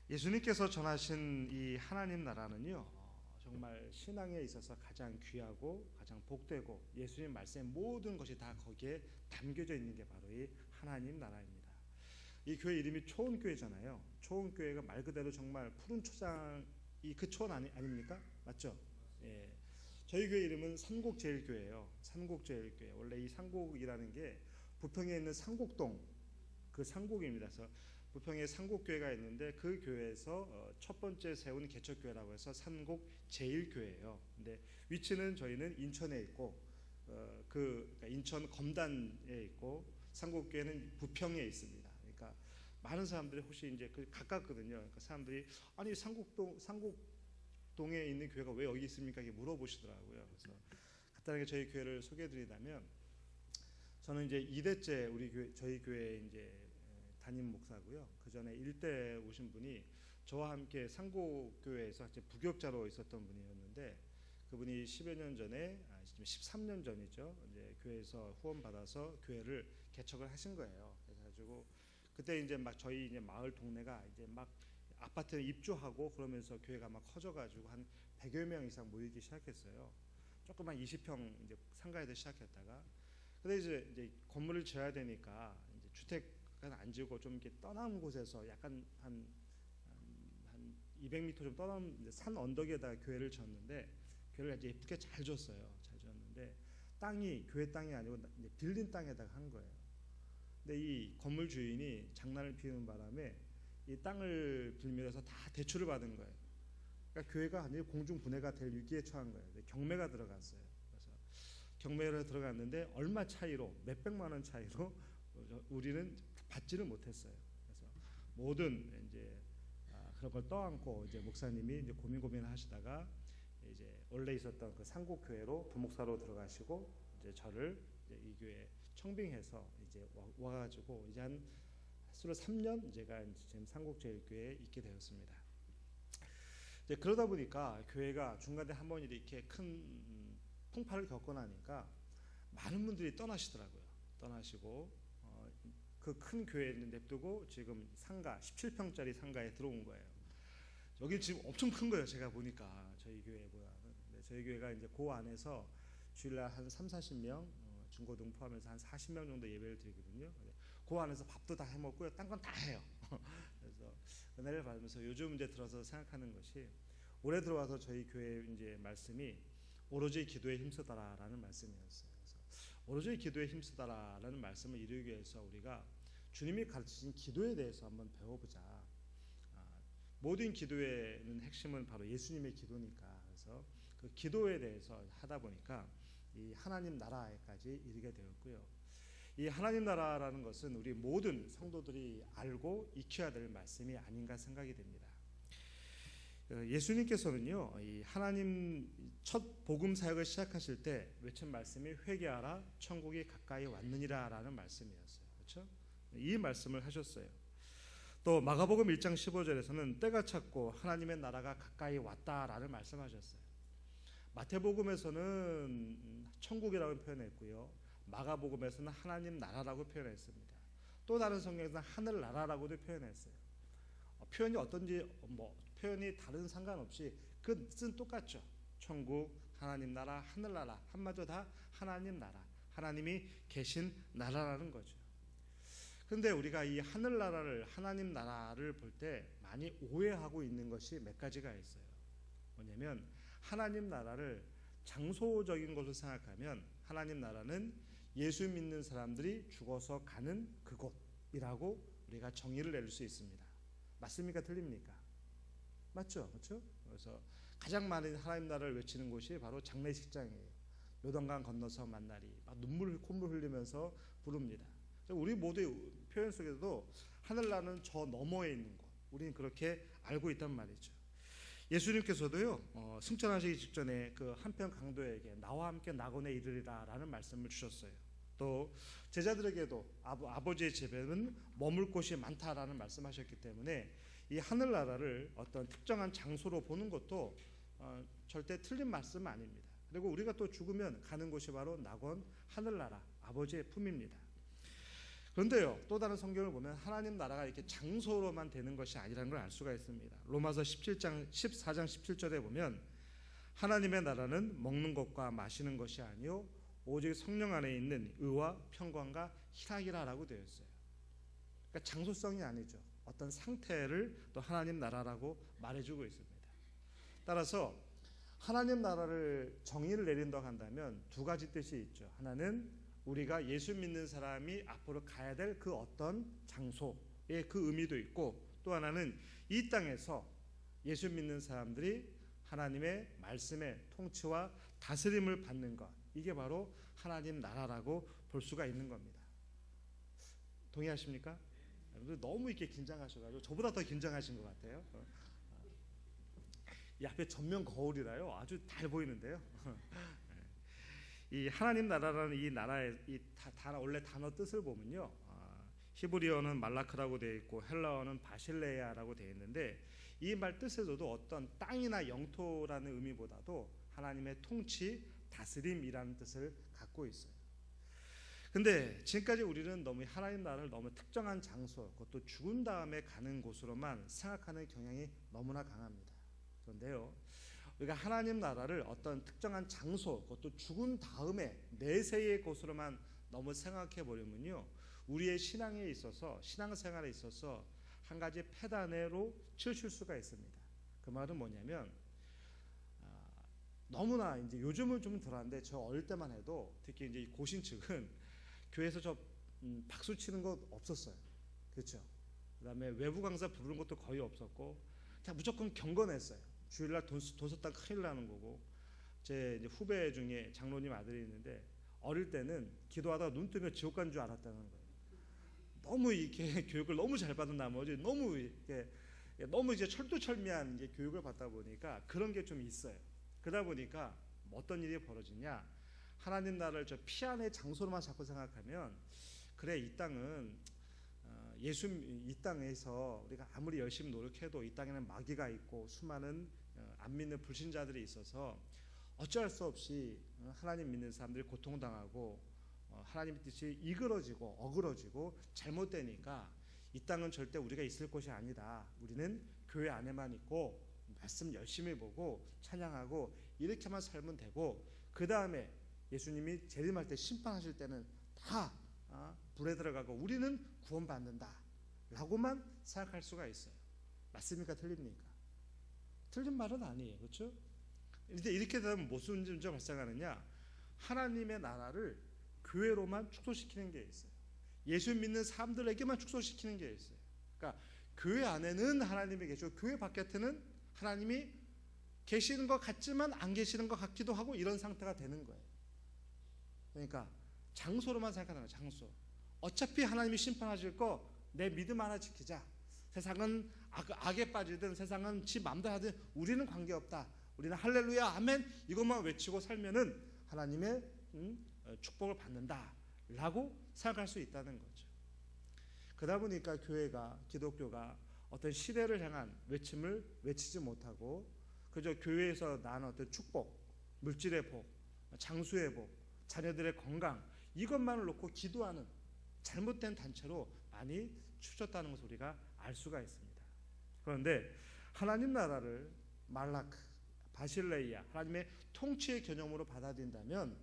예수님께서 전하신 이 하나님 나라는요, 정말 신앙에 있어서 가장 귀하고 가장 복되고 예수님 말씀의 모든 것이 다 거기에 담겨져 있는 게 바로 이 하나님 나라입니다. 이 교회 이름이 초원교회잖아요. 초원교회가 말 그대로 정말 푸른 초장이 그 초원 아닙니까? 맞죠? 예. 저희 교회 이름은 산곡제일교회예요. 산곡제일교회. 원래 이 산곡이라는 게 부평에 있는 산곡동 그 산곡입니다. 그래서 부평에 산곡교회가 있는데 그 교회에서 첫 번째 세운 개척교회라고 해서 산곡제일교회예요. 근데 위치는 저희는 인천에 있고 그러니까 인천 검단에 있고 산곡교회는 부평에 있습니다. 그러니까 많은 사람들이 혹시 이제 그 가깝거든요. 그러니까 사람들이 아니 산곡동에 있는 교회가 왜 여기 있습니까? 이렇게 물어보시더라고요. 그래서 간단하게 저희 교회를 소개해드리자면 저는 이제 2대째 저희 교회 이제 담임 목사고요. 그 전에 일대 오신 분이 저와 함께 상고교회에서 부교육자로 있었던 분이었는데 그분이 10여 년 전에 13년 전이죠. 이제 교회에서 후원 받아서 교회를 개척을 하신 거예요. 그래가지고 그때 이제 막 저희 이제 마을 동네가 이제 막 아파트에 입주하고 그러면서 교회가 막 커져가지고 한 100여 명 이상 모이기 시작했어요. 조그만 20평 이제 상가에서 시작했다가 근데 이제 건물을 지어야 되니까 이제 주택 안 지고 좀 이렇게 떠난 곳에서 약간 한 200m 좀 떠난 산 언덕에다가 교회를 지었는데 교회를 이제 예쁘게 잘 지었어요. 잘 지었는데 땅이 교회 땅이 아니고 이제 빌린 땅에다가 한 거예요. 근데 이 건물 주인이 장난을 피우는 바람에 이 땅을 빌미해서 다 대출을 받은 거예요. 그러니까 교회가 완전히 공중 분해가 될 위기에 처한 거예요. 경매가 들어갔어요. 그래서 경매를 들어갔는데 얼마 차이로 몇백만 원 차이로 우리는 받지를 못했어요. 그래서 모든 이제 그런 걸 떠안고 이제 목사님이 이제 고민하시다가 이제 원래 있었던 그 상곡교회로 부목사로 들어가시고 이제 저를 이제 이 교회 청빙해서 이제 와가지고 이제 한 수로 3년 제가 지금 상곡제일교회에 있게 되었습니다. 이제 그러다 보니까 교회가 중간에 한 번 이렇게 큰 풍파를 겪고 나니까 많은 분들이 떠나시더라고요. 떠나시고 그 큰 교회는 냅두고 지금 상가 17평짜리 상가에 들어온 거예요. 여기 지금 엄청 큰 거예요. 제가 보니까 저희 교회 저희 교회가 이제 그 안에서 주일날 한 30-40명 중고등 포함해서 한 40명 정도 예배를 드리거든요. 그 안에서 밥도 다 해먹고요. 딴 건 다 해요. 그래서 은혜를 받으면서 요즘 이제 들어서 생각하는 것이 올해 들어와서 저희 교회 이제 말씀이 오로지 기도에 힘쓰다라는 말씀이었어요. 그래서 오로지 기도에 힘쓰다라는 말씀을 이루기 위해서 우리가 주님이 가르치신 기도에 대해서 한번 배워보자. 모든 기도의 핵심은 바로 예수님의 기도니까. 그래서 그 기도에 대해서 하다 보니까 이 하나님 나라에까지 이르게 되었고요. 이 하나님 나라라는 것은 우리 모든 성도들이 알고 익혀야 될 말씀이 아닌가 생각이 됩니다. 예수님께서는요, 이 하나님 첫 복음 사역을 시작하실 때 외친 말씀이 회개하라 천국이 가까이 왔느니라라는 말씀이었어요. 그렇죠? 이 말씀을 하셨어요. 또 마가복음 1장 15절에서는 때가 찼고 하나님의 나라가 가까이 왔다라는 말씀하셨어요. 마태복음에서는 천국이라고 표현했고요. 마가복음에서는 하나님 나라라고 표현했습니다. 또 다른 성경에서는 하늘나라라고도 표현했어요. 표현이 어떤지 표현이 다른 상관없이 그 뜻은 똑같죠. 천국, 하나님 나라, 하늘나라 한마디로 다 하나님 나라, 하나님이 계신 나라라는 거죠. 그런데 우리가 이 하늘나라를 하나님 나라를 볼 때 많이 오해하고 있는 것이 몇 가지가 있어요. 뭐냐면 하나님 나라를 장소적인 것을 생각하면 하나님 나라는 예수 믿는 사람들이 죽어서 가는 그곳이라고 우리가 정의를 내릴 수 있습니다. 맞습니까? 틀립니까? 맞죠? 그렇죠? 그래서 가장 많은 하나님 나라를 외치는 곳이 바로 장례식장이에요. 요단강 건너서 만나리 막 콧물 흘리면서 부릅니다. 우리 모두의 표현 속에서도 하늘나라는 저 너머에 있는 곳, 우리는 그렇게 알고 있단 말이죠. 예수님께서도요, 승천하시기 직전에 그 한편 강도에게 나와 함께 낙원에 이르리라 라는 말씀을 주셨어요. 또 제자들에게도 아버지의 집에는 머물 곳이 많다라는 말씀하셨기 때문에 이 하늘나라를 어떤 특정한 장소로 보는 것도 절대 틀린 말씀은 아닙니다. 그리고 우리가 또 죽으면 가는 곳이 바로 낙원, 하늘나라, 아버지의 품입니다. 그런데요, 또 다른 성경을 보면 하나님 나라가 이렇게 장소로만 되는 것이 아니라는 걸 알 수가 있습니다. 로마서 14장 17절에 보면 하나님의 나라는 먹는 것과 마시는 것이 아니요 오직 성령 안에 있는 의와 평강과 희락이라고 되어 있어요. 그러니까 장소성이 아니죠. 어떤 상태를 또 하나님 나라라고 말해주고 있습니다. 따라서 하나님 나라를 정의를 내린다고 한다면 두 가지 뜻이 있죠. 하나는 우리가 예수 믿는 사람이 앞으로 가야 될 그 어떤 장소의 그 의미도 있고, 또 하나는 이 땅에서 예수 믿는 사람들이 하나님의 말씀의 통치와 다스림을 받는 것, 이게 바로 하나님 나라라고 볼 수가 있는 겁니다. 동의하십니까? 너무 이렇게 긴장하셔가지고 저보다 더 긴장하신 것 같아요. 이 앞에 전면 거울이라요 아주 잘 보이는데요. 이 하나님 나라라는 이 나라의 원래 단어 뜻을 보면요, 히브리어는 말라크라고 되어 있고 헬라어는 바실레야라고 되어 있는데, 이 말 뜻에서도 어떤 땅이나 영토라는 의미보다도 하나님의 통치, 다스림이라는 뜻을 갖고 있어요. 근데 지금까지 우리는 너무 하나님 나라를 너무 특정한 장소, 그것도 죽은 다음에 가는 곳으로만 생각하는 경향이 너무나 강합니다. 그런데요, 우리가 하나님 나라를 어떤 특정한 장소, 그것도 죽은 다음에 내세의 곳으로만 너무 생각해 버리면요, 우리의 신앙에 있어서, 신앙생활에 있어서 한 가지 폐단으로 치우칠 수가 있습니다. 그 말은 뭐냐면, 너무나 이제 요즘은 좀 덜한데 저 어릴 때만 해도 특히 이제 고신 측은 교회에서 저 박수 치는 거 없었어요. 그렇죠? 그다음에 외부 강사 부르는 것도 거의 없었고, 그냥 무조건 경건했어요. 주일날 돈 썼다 큰일 나는 거고. 제 이제 후배 중에 장로님 아들이 있는데 어릴 때는 기도하다가 눈 뜨면 지옥 간 줄 알았다는 거예요. 너무 이렇게 교육을 너무 잘 받은 나머지 너무 이제 철두철미한 이제 교육을 받다 보니까 그런 게 좀 있어요. 그러다 보니까 어떤 일이 벌어지냐, 하나님 나라를 저 피안의 장소로만 자꾸 생각하면, 그래 이 땅은 이 땅에서 우리가 아무리 열심히 노력해도 이 땅에는 마귀가 있고 수많은 안 믿는 불신자들이 있어서 어쩔 수 없이 하나님 믿는 사람들이 고통당하고 하나님의 뜻이 이그러지고 어그러지고 잘못되니까 이 땅은 절대 우리가 있을 곳이 아니다. 우리는 교회 안에만 있고 말씀 열심히 보고 찬양하고 이렇게만 살면 되고, 그 다음에 예수님이 재림할 때 심판하실 때는 다 불에 들어가고 우리는 구원받는다 라고만 생각할 수가 있어요. 맞습니까? 틀립니까? 틀린 말은 아니에요. 그렇죠? 이제 이렇게 되면 무슨 문제가 발생하느냐, 하나님의 나라를 교회로만 축소시키는 게 있어요. 예수 믿는 사람들에게만 축소시키는 게 있어요. 그러니까 교회 안에는 하나님이 계시고 교회 바깥에는 하나님이 계시는 것 같지만 안 계시는 것 같기도 하고, 이런 상태가 되는 거예요. 그러니까 장소로만 생각하는 거예요. 장소. 어차피 하나님이 심판하실 거 내 믿음 하나 지키자. 세상은 악에 빠지든 세상은 지 맘대로 하든 우리는 관계없다. 우리는 할렐루야 아멘 이것만 외치고 살면은 하나님의 축복을 받는다 라고 생각할 수 있다는 거죠. 그러다 보니까 교회가, 기독교가 어떤 시대를 향한 외침을 외치지 못하고 그저 교회에서 나는 어떤 축복, 물질의 복, 장수의 복, 자녀들의 건강, 이것만을 놓고 기도하는 잘못된 단체로 많이 추졌다는 것을 우리가 알 수가 있습니다. 그런데 하나님 나라를 말라크, 바실레이아, 하나님의 통치의 개념으로 받아들인다면,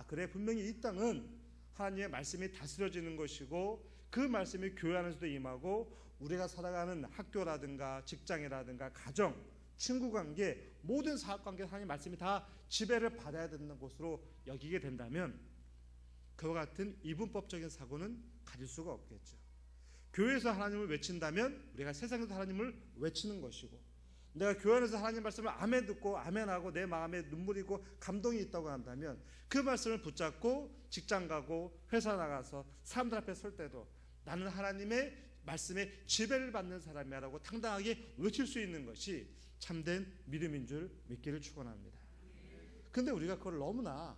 그래 분명히 이 땅은 하나님의 말씀이 다스려지는 것이고 그 말씀이 교회 안에서도 임하고 우리가 살아가는 학교라든가 직장이라든가 가정, 친구관계, 모든 사업관계 하나님의 말씀이 다 지배를 받아야 되는 곳으로 여기게 된다면, 그와 같은 이분법적인 사고는 가질 수가 없겠죠. 교회에서 하나님을 외친다면 우리가 세상에서 하나님을 외치는 것이고, 내가 교회 안에서 하나님 말씀을 아멘 듣고 아멘하고 내 마음에 눈물이 있고 감동이 있다고 한다면 그 말씀을 붙잡고 직장 가고 회사 나가서 사람들 앞에 설 때도 나는 하나님의 말씀에 지배를 받는 사람이라고 당당하게 외칠 수 있는 것이 참된 믿음인 줄 믿기를 축원합니다. 그런데 우리가 그걸 너무나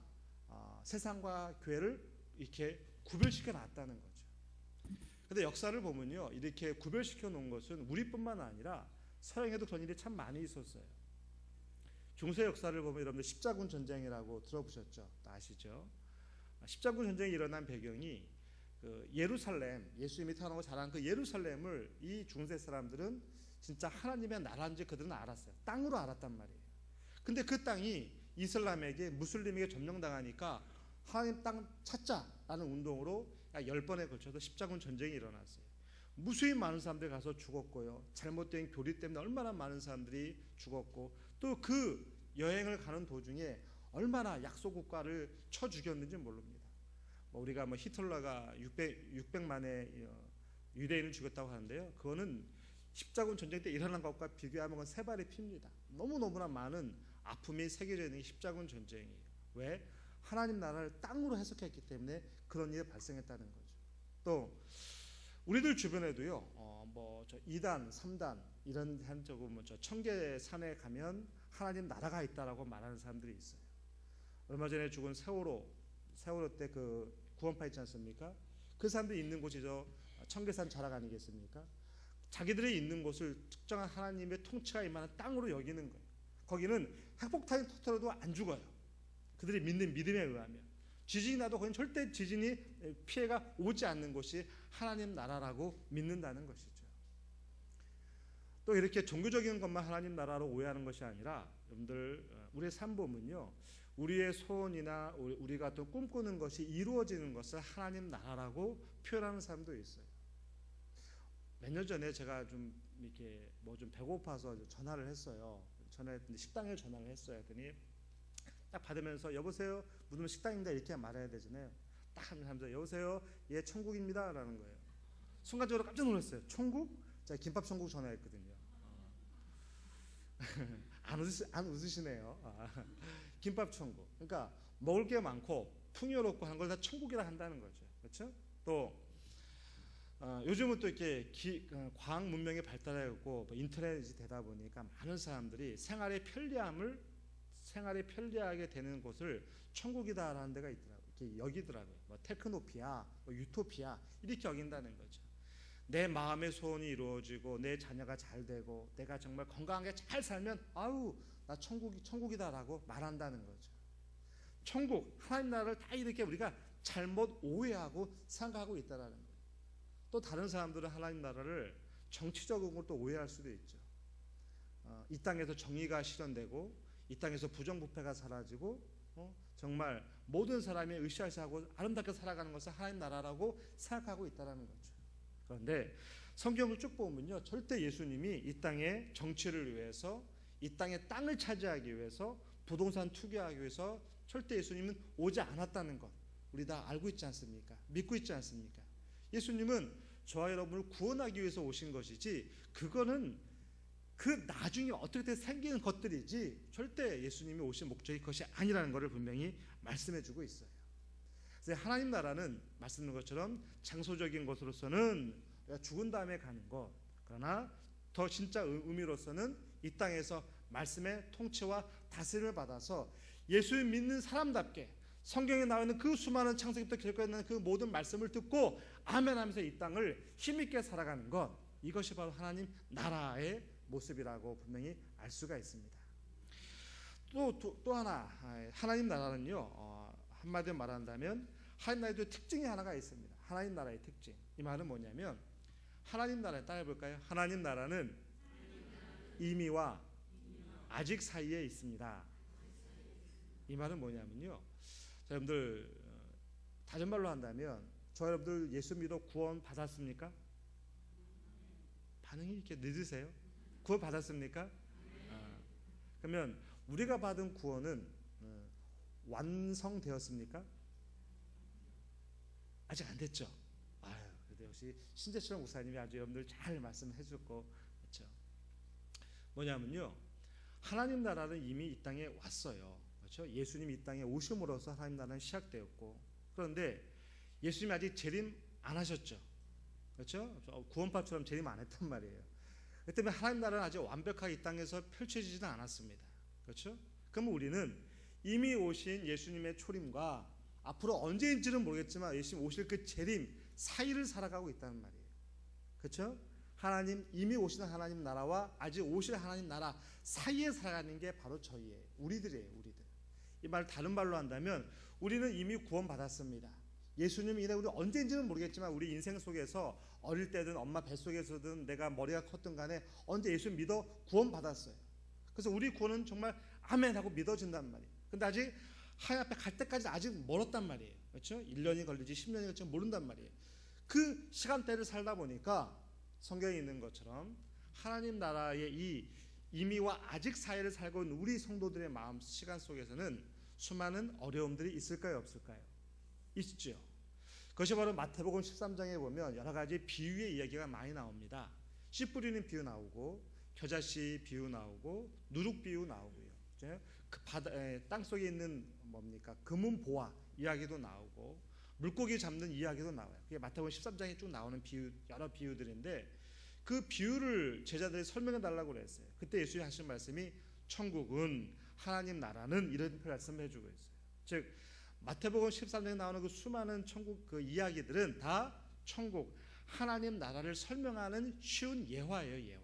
세상과 교회를 이렇게 구별시켜 놨다는 거죠. 그런데 역사를 보면요, 이렇게 구별시켜 놓은 것은 우리뿐만 아니라 서양에도 그런 일이 참 많이 있었어요. 중세 역사를 보면 여러분들 십자군 전쟁이라고 들어보셨죠? 아시죠? 십자군 전쟁이 일어난 배경이 그 예루살렘, 예수님이 태어나고 자란 그 예루살렘을 이 중세 사람들은 진짜 하나님의 나라인지 그들은 알았어요. 땅으로 알았단 말이에요. 근데 그 땅이 이슬람에게, 무슬림에게 점령당하니까 하나님 땅 찾자라는 운동으로 10번에 걸쳐서 십자군 전쟁이 일어났어요. 무수히 많은 사람들이 가서 죽었고요. 잘못된 교리 때문에 얼마나 많은 사람들이 죽었고, 또 그 여행을 가는 도중에 얼마나 약소 국가를 쳐 죽였는지 모릅니다. 우리가 히틀러가 600만의 유대인을 죽였다고 하는데요. 그거는 십자군 전쟁 때 일어난 것과 비교하면 세 발의 피입니다. 너무너무나 많은 아픔이 새겨져 있는 게 십자군 전쟁이에요. 왜? 하나님 나라를 땅으로 해석했기 때문에 그런 일이 발생했다는 거죠. 또 우리들 주변에도요, 저 2단, 3단 이런 저 청계산에 가면 하나님 나라가 있다라고 말하는 사람들이 있어요. 얼마 전에 죽은 세월호 때 그 구원파 있지 않습니까? 그 사람들이 있는 곳이 저 청계산 자락 아니겠습니까? 자기들이 있는 곳을 특정한 하나님의 통치가 임하는 땅으로 여기는 거예요. 거기는 핵폭탄이 터뜨려도 안 죽어요. 그들이 믿는 믿음에 의하면. 지진이 나도 거기는 절대 지진이 피해가 오지 않는 곳이 하나님 나라라고 믿는다는 것이죠. 또 이렇게 종교적인 것만 하나님 나라로 오해하는 것이 아니라, 여러분들 우리의 삶 보면요, 우리의 소원이나 우리가 또 꿈꾸는 것이 이루어지는 것을 하나님 나라라고 표현하는 사람도 있어요. 몇 년 전에 제가 좀 이렇게 좀 배고파서 전화를 했어요. 식당에 전화를 했어요. 했더니 딱 받으면서 여보세요, 무슨 식당입니다 이렇게 말해야 되잖아요. 딱 하면서 여보세요, 예 천국입니다라는 거예요. 순간적으로 깜짝 놀랐어요. 천국? 제가 김밥 천국 전화했거든요. 안 웃으시네요. 김밥 천국. 그러니까 먹을 게 많고 풍요롭고 하는 걸 다 천국이라 한다는 거죠. 그렇죠? 또 요즘은 또 이렇게 과학 문명이 발달하고 인터넷이 되다 보니까 많은 사람들이 생활의 편리하게 되는 곳을 천국이다라는 데가 있더라고요. 이렇게 여기더라고요. 테크노피아, 유토피아 이렇게 여긴다는 거죠. 내 마음의 소원이 이루어지고 내 자녀가 잘 되고 내가 정말 건강하게 잘 살면 아우 나 천국이다라고 말한다는 거죠. 천국, 하나님 나라를 다 이렇게 우리가 잘못 오해하고 생각하고 있다라는 거예요. 또 다른 사람들은 하나님 나라를 정치적인 것도 오해할 수도 있죠. 이 땅에서 정의가 실현되고 이 땅에서 부정부패가 사라지고 정말 모든 사람이 으쌰으쌰하고 아름답게 살아가는 것을 하나님 나라라고 생각하고 있다는 거죠. 그런데 성경을 쭉 보면요, 절대 예수님이 이 땅의 정치를 위해서, 이 땅의 땅을 차지하기 위해서, 부동산 투기하기 위해서 절대 예수님은 오지 않았다는 것 우리 다 알고 있지 않습니까? 믿고 있지 않습니까? 예수님은 저와 여러분을 구원하기 위해서 오신 것이지, 그거는 그 나중에 어떻게 생기는 것들이지 절대 예수님이 오신 목적이 그것이 아니라는 것을 분명히 말씀해주고 있어요. 그래서 하나님 나라는 말씀드린 것처럼 장소적인 것으로서는 죽은 다음에 가는 것, 그러나 더 진짜 의미로서는 이 땅에서 말씀의 통치와 다스림을 받아서 예수를 믿는 사람답게 성경에 나와 있는 그 수많은 창세기부터 기록되어 있는 그 모든 말씀을 듣고 아멘하면서 이 땅을 힘있게 살아가는 것, 이것이 바로 하나님 나라의 모습이라고 분명히 알 수가 있습니다. 또 하나, 하나님 나라는요, 한마디로 말한다면 하나님 나라의 특징이 하나가 있습니다. 하나님 나라의 특징, 이 말은 뭐냐면, 하나님 나라에 따라해볼까요? 하나님 나라는 이미와 아직 사이에 있습니다. 이 말은 뭐냐면요, 자, 여러분들 다른 말로 한다면, 저 여러분들 예수 믿어 구원 받았습니까? 반응이 이렇게 늦으세요? 구원 받았습니까? 그러면 우리가 받은 구원은 완성되었습니까? 아직 안 됐죠. 그런데 역시 신재철 목사님이 아주 여러분들 잘 말씀해 줬고, 그렇죠? 뭐냐면요, 하나님 나라는 이미 이 땅에 왔어요. 그렇죠? 예수님이 이 땅에 오심으로써 하나님 나라는 시작되었고, 그런데 예수님이 아직 재림 안 하셨죠. 그렇죠? 구원파처럼 재림 안 했단 말이에요. 그 때문에 하나님 나라는 아직 완벽하게 이 땅에서 펼쳐지지는 않았습니다. 그렇죠? 그러면 우리는 이미 오신 예수님의 초림과 앞으로 언제인지는 모르겠지만 예수님 오실 그 재림 사이를 살아가고 있다는 말이에요. 그렇죠? 하나님, 이미 오시는 하나님 나라와 아직 오실 하나님 나라 사이에 살아가는 게 바로 저희예요. 우리들이에요. 우리들. 이 말 다른 말로 한다면 우리는 이미 구원받았습니다. 예수님이 우리 언제인지는 모르겠지만 우리 인생 속에서 어릴 때든 엄마 뱃속에서든 내가 머리가 컸든 간에 언제 예수 믿어 구원받았어요. 그래서 우리 구원은 정말 아멘 하고 믿어진단 말이에요. 근데 아직 하나님 앞에 갈 때까지 아직 멀었단 말이에요. 그렇죠? 1년이 걸리지 10년이 걸리지 모른단 말이에요. 그 시간대를 살다 보니까 성경에 있는 것처럼 하나님 나라의 이 이미와 아직 사이를 살고 있는 우리 성도들의 마음 시간 속에서는 수많은 어려움들이 있을까요, 없을까요? 있죠. 그것이 바로 마태복음 13장에 보면 여러 가지 비유의 이야기가 많이 나옵니다. 씨 뿌리는 비유 나오고 겨자씨 비유 나오고 누룩 비유 나오고요. 그 땅 속에 있는 뭡니까? 금은 보화 이야기도 나오고 물고기 잡는 이야기도 나와요. 그게 마태복음 13장에 쭉 나오는 비유, 여러 비유들인데 그 비유를 제자들이 설명해 달라고 그랬어요. 그때 예수님이 하신 말씀이 천국은 하나님 나라는 이런 말씀을 해주고 있어요. 즉 마태복음 13장에 나오는 그 수많은 천국 그 이야기들은 다 천국 하나님 나라를 설명하는 쉬운 예화예요. 예화.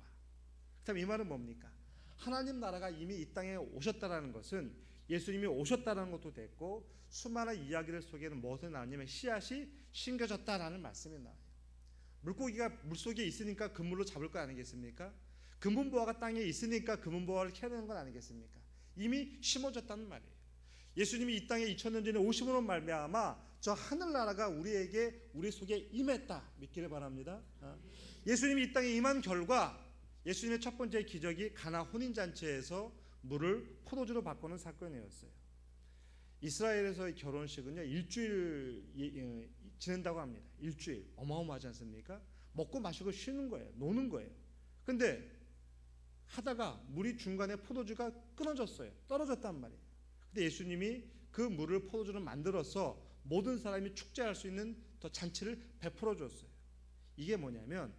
그다음 이 말은 뭡니까? 하나님 나라가 이미 이 땅에 오셨다라는 것은 예수님이 오셨다는 것도 됐고 수많은 이야기들 속에는 무엇이 나오냐면 씨앗이 심겨졌다라는 말씀이 나와요. 물고기가 물속에 있으니까 그물로 잡을 거 아니겠습니까? 금은보화가 땅에 있으니까 금은보화를 캐내는 건 아니겠습니까? 이미 심어졌다는 말이에요. 예수님이 이 땅에 2000년 전에 오심으로 말미암아 저 하늘나라가 우리 속에 임했다 믿기를 바랍니다. 예수님이 이 땅에 임한 결과 예수님의 첫 번째 기적이 가나 혼인잔치에서 물을 포도주로 바꾸는 사건이었어요. 이스라엘에서의 결혼식은요 일주일 지낸다고 합니다. 일주일 어마어마하지 않습니까? 먹고 마시고 쉬는 거예요. 노는 거예요. 근데 하다가 물이 중간에 포도주가 끊어졌어요. 떨어졌단 말이에요. 근데 예수님이 그 물을 포도주로 만들어서 모든 사람이 축제할 수 있는 더 잔치를 베풀어 줬어요. 이게 뭐냐면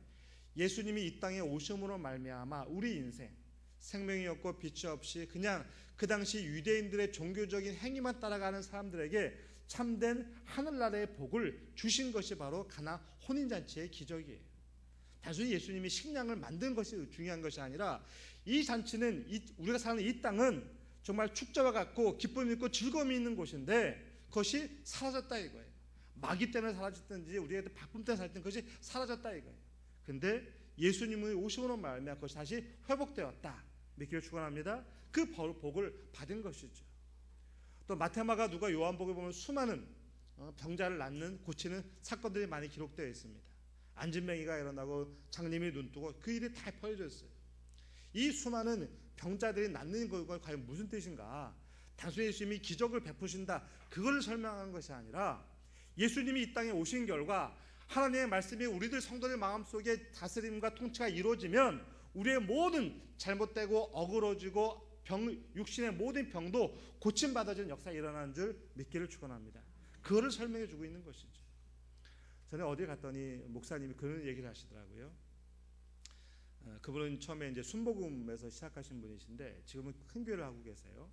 예수님이 이 땅에 오심으로 말미암아 우리 인생 생명이 없고 빛이 없이 그냥 그 당시 유대인들의 종교적인 행위만 따라가는 사람들에게 참된 하늘나라의 복을 주신 것이 바로 가나 혼인잔치의 기적이에요. 단순히 예수님이 식량을 만든 것이 중요한 것이 아니라 이 잔치는 우리가 사는 이 땅은 정말 축제와 같고 기쁨이 있고 즐거움이 있는 곳인데 그것이 사라졌다 이거예요. 마귀 때문에 사라졌든지 우리가 바쁨 때문에 사라졌든 그것이 사라졌다 이거예요. 근데 예수님의 오심으로 말미암아 그것이 다시 회복되었다 믿기를 축원합니다. 그 복을 받은 것이죠. 또 마태마가 누가 요한복음에 보면 수많은 병자를 낫는 고치는 사건들이 많이 기록되어 있습니다. 안진뱅이가 일어나고 장님이 눈뜨고 그 일이 다 퍼져있어요. 이 수많은 병자들이 낫는 것과 과연 무슨 뜻인가? 단순히 예수님이 기적을 베푸신다 그걸 설명한 것이 아니라 예수님이 이 땅에 오신 결과 하나님의 말씀이 우리들 성도들 마음속에 다스림과 통치가 이루어지면 우리의 모든 잘못되고 어그러지고 육신의 모든 병도 고침받아지는 역사가 일어나는 줄 믿기를 축원합니다. 그거를 설명해 주고 있는 것이죠. 전에 어디 갔더니 목사님이 그런 얘기를 하시더라고요. 그분은 처음에 이제 순복음에서 시작하신 분이신데 지금은 큰 교회를 하고 계세요.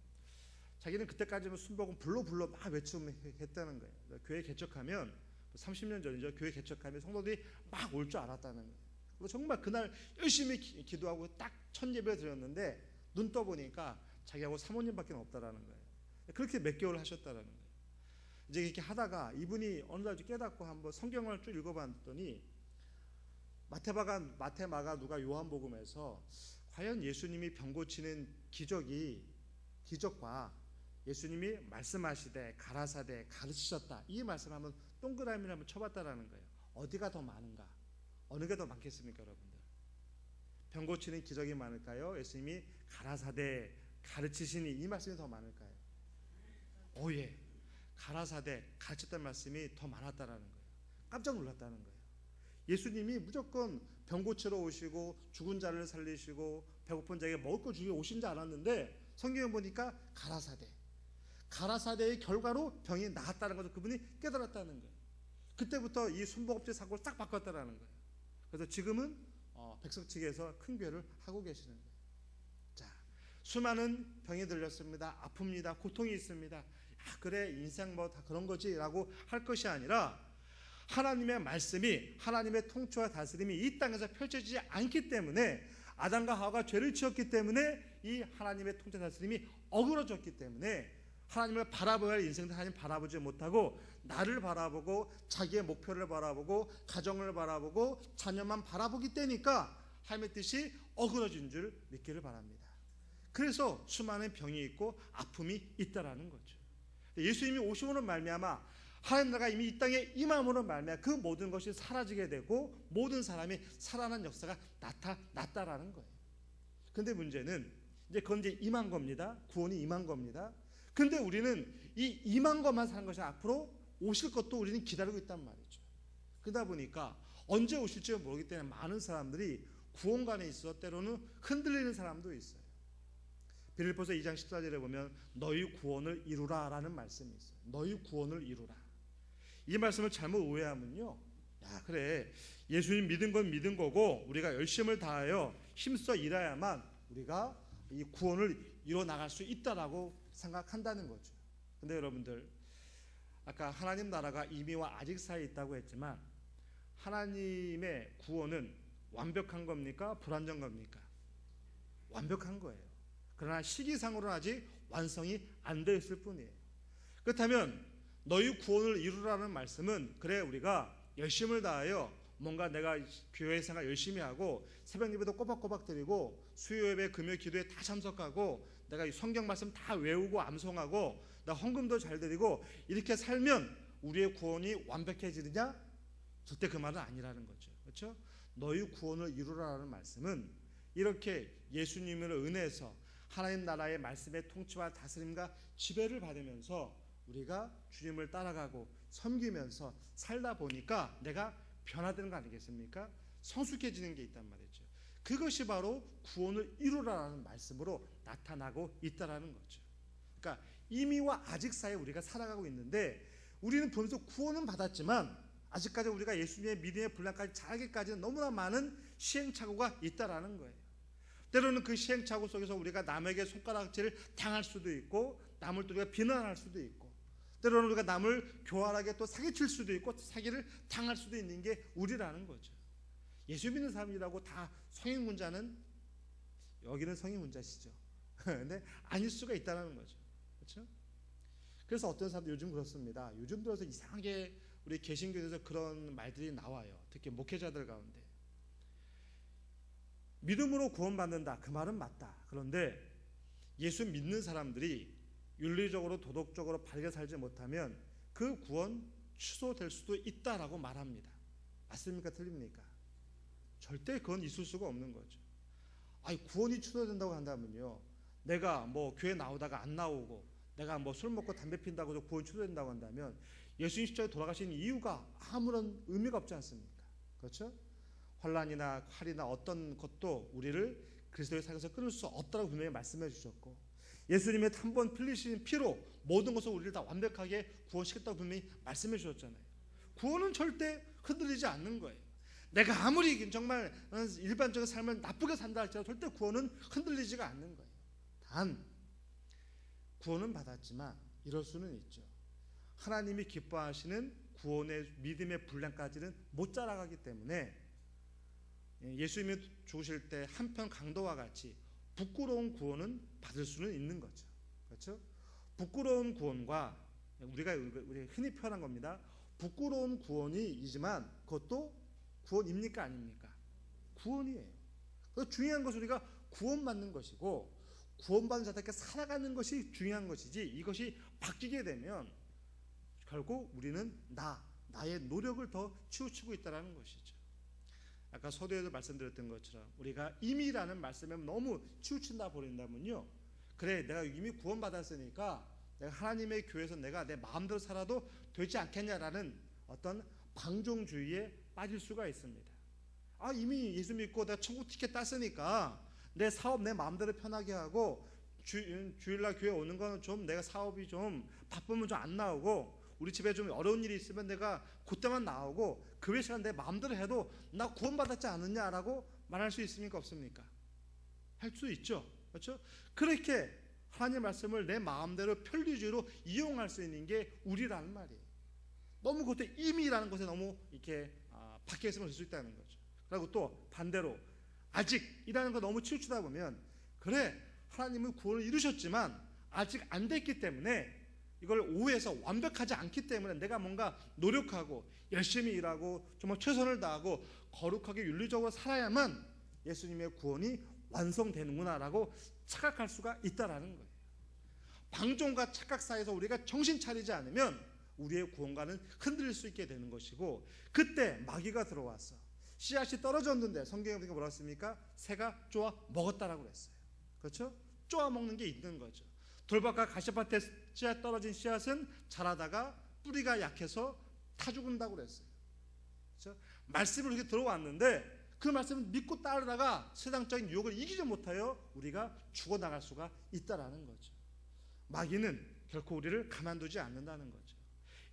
자기는 그때까지는 순복음 불러 막 외침했다는 거예요. 교회 개척하면 30년 전이죠. 교회 개척하면 성도들이 막 올 줄 알았다는 거예요. 그리고 정말 그날 열심히 기도하고 딱 첫 예배 드렸는데 눈 떠보니까 자기하고 사모님밖에 없다라는 거예요. 그렇게 몇 개월 하셨다라는 거예요. 이제 이렇게 하다가 이분이 어느 날 깨닫고 한번 성경을 쭉 읽어봤더니 마태마가 누가 요한복음에서 과연 예수님이 병 고치는 기적과 예수님이 말씀하시되 가라사대 가르치셨다 이 말씀 한번 동그라미를 한번 쳐봤다라는 거예요. 어디가 더 많은가? 어느 게 더 많겠습니까, 여러분들? 병 고치는 기적이 많을까요? 예수님이 가라사대 가르치시니 이 말씀이 더 많을까요? 오예, 가라사대 가르쳤다는 말씀이 더 많았다라는 거예요. 깜짝 놀랐다는 거예요. 예수님이 무조건 병 고치러 오시고 죽은 자를 살리시고 배고픈 자에게 먹을 거 주기로 오신 줄 알았는데 성경에 보니까 가라사대의 결과로 병이 나았다는 것을 그분이 깨달았다는 거예요. 그때부터 이 순복음제 사고를 딱 바꿨다라는 거예요. 그래서 지금은 백석 측에서 큰 교회를 하고 계시는 거예요. 자, 수많은 병이 들렸습니다. 아픕니다. 고통이 있습니다. 그래 인생 뭐 다 그런 거지라고 할 것이 아니라 하나님의 말씀이 하나님의 통치와 다스림이 이 땅에서 펼쳐지지 않기 때문에 아담과 하와가 죄를 지었기 때문에 이 하나님의 통치 다스림이 어그러졌기 때문에 하나님을 바라봐야 할 인생도 하나님 바라보지 못하고 나를 바라보고 자기의 목표를 바라보고 가정을 바라보고 자녀만 바라보기 때니까 하나님의 뜻이 어그러진 줄 믿기를 바랍니다. 그래서 수많은 병이 있고 아픔이 있다라는 거죠. 예수님이 오심으로 말미암아 하나님 나라가 이미 이 땅에 임함으로 말미암아 그 모든 것이 사라지게 되고 모든 사람이 살아난 역사가 나타났다라는 거예요. 근데 문제는 그건 임한 겁니다. 구원이 임한 겁니다. 근데 우리는 이 임한 것만 사는 것이 앞으로 오실 것도 우리는 기다리고 있단 말이죠. 그러다 보니까 언제 오실지 모르기 때문에 많은 사람들이 구원관에 있어 때로는 흔들리는 사람도 있어요. 빌립보서 2장 14절에 보면 너희 구원을 이루라 라는 말씀이 있어요. 너희 구원을 이루라. 이 말씀을 잘못 오해하면요, 야 그래 예수님 믿은 건 믿은 거고 우리가 열심을 다하여 힘써 일해야만 우리가 이 구원을 이뤄 나갈 수 있다라고 생각한다는 거죠. 근데 여러분들 아까 하나님 나라가 이미와 아직 사이에 있다고 했지만 하나님의 구원은 완벽한 겁니까? 불완전 겁니까? 완벽한 거예요. 그러나 시기상으로는 아직 완성이 안 되어 있을 뿐이에요. 그렇다면 너희 구원을 이루라는 말씀은 그래 우리가 열심을 다하여 뭔가 내가 교회 생활 열심히 하고 새벽 예배도 꼬박꼬박 드리고 수요 예배 금요 기도에 다 참석하고 내가 성경 말씀 다 외우고 암송하고 나 헌금도 잘 드리고 이렇게 살면 우리의 구원이 완벽해지느냐? 절대 그 말은 아니라는 거죠. 그렇죠? 너희 구원을 이루라는 말씀은 이렇게 예수님으로 은혜해서 하나님 나라의 말씀의 통치와 다스림과 지배를 받으면서 우리가 주님을 따라가고 섬기면서 살다 보니까 내가 변화되는 거 아니겠습니까? 성숙해지는 게 있단 말이죠. 그것이 바로 구원을 이루라는 말씀으로 나타나고 있다라는 거죠. 그러니까 이미와 아직 사이에 우리가 살아가고 있는데 우리는 보면서 구원은 받았지만 아직까지 우리가 예수님의 믿음의 분량까지 자라기까지는 너무나 많은 시행착오가 있다라는 거예요. 때로는 그 시행착오 속에서 우리가 남에게 손가락질을 당할 수도 있고 남을 또 우리가 비난할 수도 있고 때로는 우리가 남을 교활하게 또 사기칠 수도 있고 사기를 당할 수도 있는 게 우리라는 거죠. 예수 믿는 사람이라고 다 성인문자는 여기는 성인문자시죠. 근데 아닐 수가 있다는 거죠. 그렇죠? 그래서 어떤 사람들 요즘 그렇습니다. 요즘 들어서 이상하게 우리 개신교에서 그런 말들이 나와요. 특히 목회자들 가운데. 믿음으로 구원받는다. 그 말은 맞다. 그런데 예수 믿는 사람들이 윤리적으로 도덕적으로 바르게 살지 못하면 그 구원 취소될 수도 있다라고 말합니다. 맞습니까? 틀립니까? 절대 그건 있을 수가 없는 거죠. 아니 구원이 취소된다고 한다면요, 내가 뭐 교회 나오다가 안 나오고 내가 뭐 술 먹고 담배 핀다고 해서 구원 취소된다고 한다면 예수님 십자가에 돌아가신 이유가 아무런 의미가 없지 않습니까? 그렇죠? 환난이나 칼이나 어떤 것도 우리를 그리스도의 사역에서 끊을 수 없다고 분명히 말씀해 주셨고 예수님의 한 번 흘리신 피로 모든 것을 우리를 다 완벽하게 구원시켰다고 분명히 말씀해 주셨잖아요. 구원은 절대 흔들리지 않는 거예요. 내가 아무리 정말 일반적인 삶을 나쁘게 산다 할지라도 절대 구원은 흔들리지가 않는 거예요. 단 구원은 받았지만 이럴 수는 있죠. 하나님이 기뻐하시는 구원의 믿음의 분량까지는 못 자라가기 때문에 예수님이 죽으실 때 한편 강도와 같이 부끄러운 구원은 받을 수는 있는 거죠. 그렇죠? 부끄러운 구원과 우리가 흔히 표현한 겁니다. 부끄러운 구원이지만 그것도 구원입니까 아닙니까? 구원이에요. 중요한 것은 우리가 구원받는 것이고 구원받은 자답게 살아가는 것이 중요한 것이지 이것이 바뀌게 되면 결국 우리는 나의 노력을 더 치우치고 있다는 것이죠. 아까 서두에도 말씀드렸던 것처럼 우리가 임이라는 말씀에 너무 치우친다 버린다면요, 그래 내가 이미 구원받았으니까 내가 하나님의 교회에서 내가 내 마음대로 살아도 되지 않겠냐라는 어떤 방종주의에 빠질 수가 있습니다. 이미 예수 믿고 내가 천국 티켓 땄으니까 내 사업 내 마음대로 편하게 하고 주일날 교회 오는 거는 좀 내가 사업이 좀 바쁘면 좀 안 나오고 우리 집에 좀 어려운 일이 있으면 내가 그때만 나오고 그 외 시간 내 마음대로 해도 나 구원받았지 않느냐라고 말할 수 있습니까? 없습니까? 할 수 있죠. 그렇죠? 그렇게 하나님의 말씀을 내 마음대로 편리주의로 이용할 수 있는 게 우리라는 말이에요. 너무 그것도 임이라는 것에 너무 이렇게 박혀 있으면 될 수 있다는 거죠. 그리고 또 반대로 아직이라는 거 너무 치우치다 보면 그래 하나님은 구원을 이루셨지만 아직 안 됐기 때문에 이걸 오해해서 완벽하지 않기 때문에 내가 뭔가 노력하고 열심히 일하고 정말 최선을 다하고 거룩하게 윤리적으로 살아야만 예수님의 구원이 완성되는구나라고 착각할 수가 있다라는 거예요. 방종과 착각 사이에서 우리가 정신 차리지 않으면 우리의 구원과는 흔들릴 수 있게 되는 것이고, 그때 마귀가 들어와서 씨앗이 떨어졌는데 성경에 보니까 뭐라고 했습니까? 새가 쪼아 먹었다라고 그랬어요. 그렇죠? 쪼아 먹는 게 있는 거죠. 돌밭과 가시밭에 씨앗 떨어진 씨앗은 자라다가 뿌리가 약해서 타 죽는다고 그랬어요. 그렇죠? 말씀을 이렇게 들어왔는데 그 말씀을 믿고 따르다가 세상적인 유혹을 이기지 못하여 우리가 죽어나갈 수가 있다라는 거죠. 마귀는 결코 우리를 가만두지 않는다는 거죠.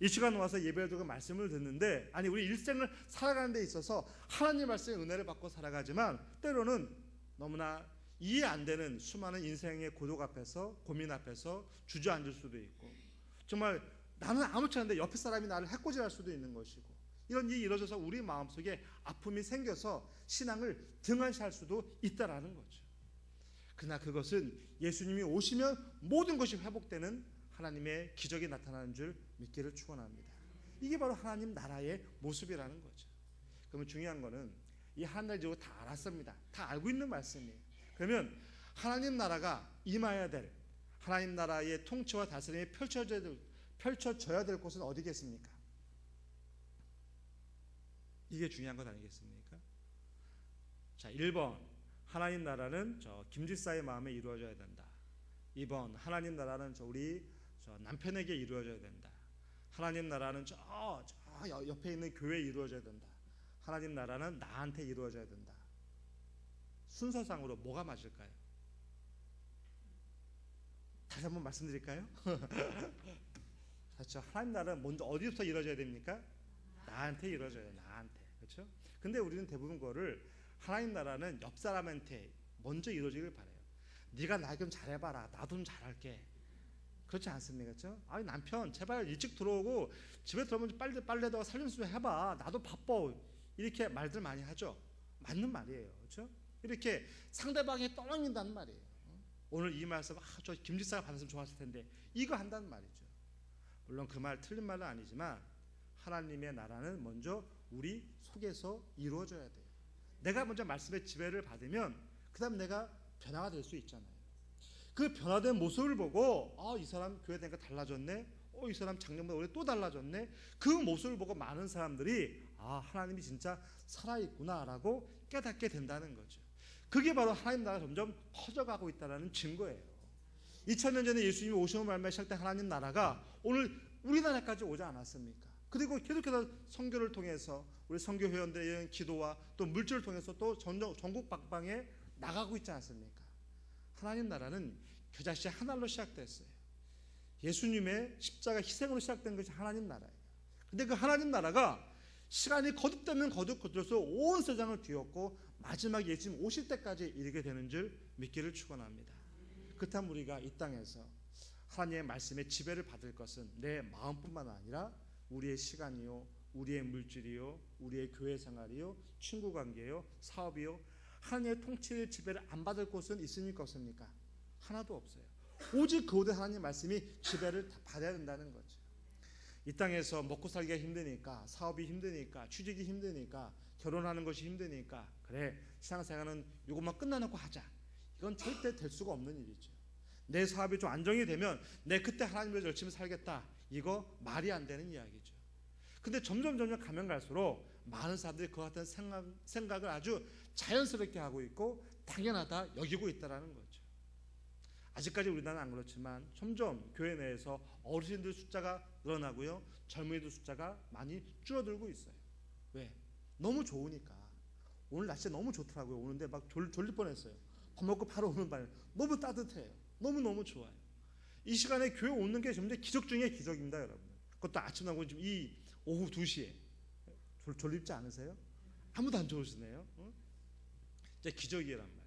이 시간 와서 예배를 드리고 말씀을 듣는데, 아니 우리 일생을 살아가는 데 있어서 하나님 말씀의 은혜를 받고 살아가지만 때로는 너무나 이해 안 되는 수많은 인생의 고독 앞에서, 고민 앞에서 주저앉을 수도 있고, 정말 나는 아무렇지 않은데 옆에 사람이 나를 해코지할 수도 있는 것이고, 이런 일이 이루어져서 우리 마음속에 아픔이 생겨서 신앙을 등한시할 수도 있다라는 거죠. 그러나 그것은 예수님이 오시면 모든 것이 회복되는 하나님의 기적이 나타나는 줄 믿기를 축원합니다. 이게 바로 하나님 나라의 모습이라는 거죠. 그러면 중요한 거는 이 하나님 나라 다 알았습니다. 다 알고 있는 말씀이에요. 그러면 하나님 나라가 임해야 될, 하나님 나라의 통치와 다스림이 펼쳐져야 될 곳은 어디겠습니까? 이게 중요한 것 아니겠습니까? 자, 1번 하나님 나라는 저 김지사의 마음에 이루어져야 된다. 2번 하나님 나라는 우리 남편에게 이루어져야 된다. 하나님 나라는 저 옆에 있는 교회에 이루어져야 된다. 하나님 나라는 나한테 이루어져야 된다. 순서상으로 뭐가 맞을까요? 다시 한번 말씀드릴까요? 그렇죠. 하나님 나라는 먼저 어디부터 이루어져야 됩니까? 나한테 이루어져요. 나한테. 그렇죠? 근데 우리는 대부분 그거를 하나님 나라는 옆 사람한테 먼저 이루어지길 바라요. 네가 나 좀 잘해봐라. 나도 좀 잘할게. 그렇지 않습니까? 그렇죠? 아니 남편 제발 일찍 들어오고 집에 들어오면 빨래도 살림 좀 해봐. 나도 바빠. 이렇게 말들 많이 하죠. 맞는 말이에요. 그렇죠? 이렇게 상대방이 떠넘긴다는 말이에요. 오늘 이 말씀 저 김지사가 받았으면 좋았을 텐데 이거 한다는 말이죠. 물론 그 말 틀린 말은 아니지만 하나님의 나라는 먼저 우리 속에서 이루어져야 돼요. 내가 먼저 말씀의 지배를 받으면 그 다음 내가 변화가 될 수 있잖아요. 그 변화된 모습을 보고 이 사람 교회 다니까 달라졌네. 이 사람 작년보다 올해 또 달라졌네. 그 모습을 보고 많은 사람들이 하나님이 진짜 살아있구나라고 깨닫게 된다는 거죠. 그게 바로 하나님 나라가 점점 커져가고 있다는 증거예요. 2000년 전에 예수님이 오시는 말씀에 시작된 하나님 나라가 오늘 우리나라까지 오지 않았습니까? 그리고 계속해서 선교를 통해서 우리 선교 회원들의 기도와 또 물질을 통해서 또 전국 방방에 나가고 있지 않습니까? 하나님 나라는 겨자씨 하나로 시작됐어요. 예수님의 십자가 희생으로 시작된 것이 하나님 나라예요. 근데 그 하나님 나라가 시간이 거듭되면 거듭될수록 온 세상을 뒤엎고 마지막 예수님 오실 때까지 이르게 되는 줄 믿기를 축원합니다. 그렇다면 우리가 이 땅에서 하나님의 말씀의 지배를 받을 것은 내 마음뿐만 아니라 우리의 시간이요, 우리의 물질이요, 우리의 교회 생활이요, 친구 관계요, 사업이요, 하나님의 통치의 지배를 안 받을 곳은 있습니까? 없습니까? 하나도 없어요. 오직 그 오대 하나님의 말씀이 지배를 받아야 된다는 거죠. 이 땅에서 먹고 살기가 힘드니까, 사업이 힘드니까, 취직이 힘드니까, 결혼하는 것이 힘드니까 그래 신앙생활은 이것만 끝나놓고 하자. 이건 절대 될 수가 없는 일이죠. 내 사업이 좀 안정이 되면 내 그때 하나님을 위해서 열심히 살겠다. 이거 말이 안 되는 이야기죠. 근데 점점 가면 갈수록 많은 사람들이 그 같은 생각을 아주 자연스럽게 하고 있고 당연하다 여기고 있다는 거죠. 아직까지 우리나라는 안 그렇지만 점점 교회 내에서 어르신들 숫자가 늘어나고요, 젊은이들 숫자가 많이 줄어들고 있어요. 왜? 너무 좋으니까. 오늘 날씨 너무 좋더라고요. 오는데 막 졸릴 뻔했어요. 밥 먹고 바로 오는 바에 너무 따뜻해요. 너무 좋아요. 이 시간에 교회 오는 게 점점 기적 중에 기적입니다, 여러분. 그것도 아침 나고 지금 이 오후 2시에 졸립지 않으세요? 아무도 안 좋으시네요. 이제 기적이란 말이에요.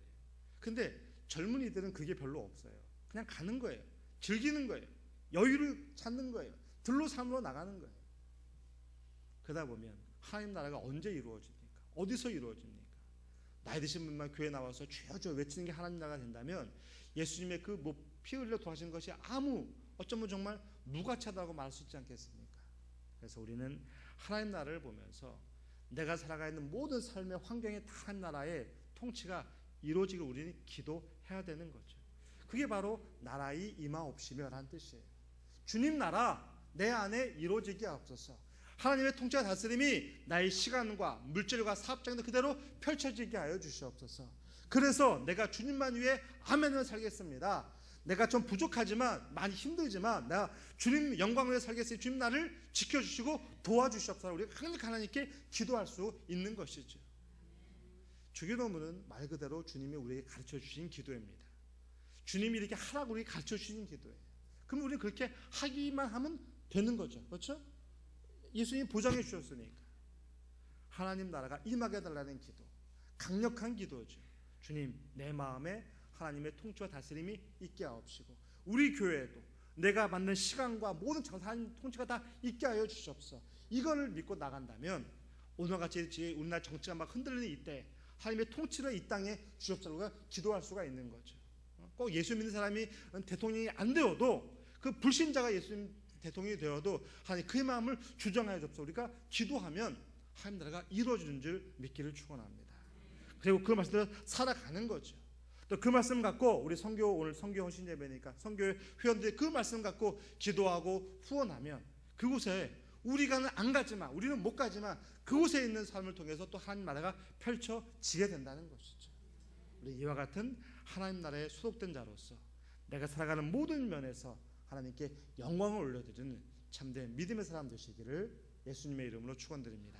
근데 젊은이들은 그게 별로 없어요. 그냥 가는 거예요. 즐기는 거예요. 여유를 찾는 거예요. 들로 삶으로 나가는 거예요. 그러다 보면 하나님 나라가 언제 이루어집니까? 어디서 이루어집니까? 나이 드신 분만 교회 나와서 주여 주여 외치는 게 하나님 나라가 된다면 예수님의 그 피 흘려 도하신 것이 아무 어쩌면 정말 무가치하다고 말할 수 있지 않겠습니까? 그래서 우리는 하나님 나라를 보면서 내가 살아가 있는 모든 삶의 환경에 다 한 나라의 통치가 이루어지길 우리는 기도해야 되는 거죠. 그게 바로 나라의 임하옵시며라는 뜻이에요. 주님 나라 내 안에 이루어지게 하옵소서. 하나님의 통치와 다스림이 나의 시간과 물질과 사업장도 그대로 펼쳐지게 하여 주시옵소서. 그래서 내가 주님만 위해 아멘을 살겠습니다. 내가 좀 부족하지만 많이 힘들지만 내가 주님 영광을 위해 살겠으니 주님 나를 지켜주시고 도와주시옵소서. 우리가 항상 하나님께 기도할 수 있는 것이죠. 주기도문은 말 그대로 주님이 우리에게 가르쳐 주신 기도입니다. 주님이 이렇게 하라고 우리에게 가르쳐 주신 기도예요. 그럼 우리는 그렇게 하기만 하면 되는 거죠. 그렇죠? 예수님이 보장해 주셨으니까. 하나님 나라가 임하게 해달라는 기도, 강력한 기도죠. 주님 내 마음에 하나님의 통치와 다스림이 있게 하옵시고 우리 교회에도 내가 받는 시간과 모든 장사 하나님 통치가 다 있게 하여 주시옵소서. 이거를 믿고 나간다면 오늘같이 우리나라 정치가 막 흔들리는 이때 하나님의 통치를 이 땅에 주시옵소서가 기도할 수가 있는 거죠. 꼭 예수 믿는 사람이 대통령이 안 되어도 그 불신자가 예수님 대통령이 되어도 하나님 그의 마음을 주장하여 주옵소서. 우리가 기도하면 하나님 나라가 이루어지는 줄 믿기를 축원합니다. 그리고 그 말씀대로 살아가는 거죠. 또 그 말씀 갖고 우리 오늘 선교 헌신 예배니까 선교 회원들이 그 말씀 갖고 기도하고 후원하면 그곳에 우리가는 안 가지만 우리는 못 가지만 그곳에 있는 삶을 통해서 또 하나님 나라가 펼쳐지게 된다는 것이죠. 우리 이와 같은 하나님 나라에 소속된 자로서 내가 살아가는 모든 면에서 하나님께 영광을 올려드리는 참된 믿음의 사람 되시기를 예수님의 이름으로 축원드립니다.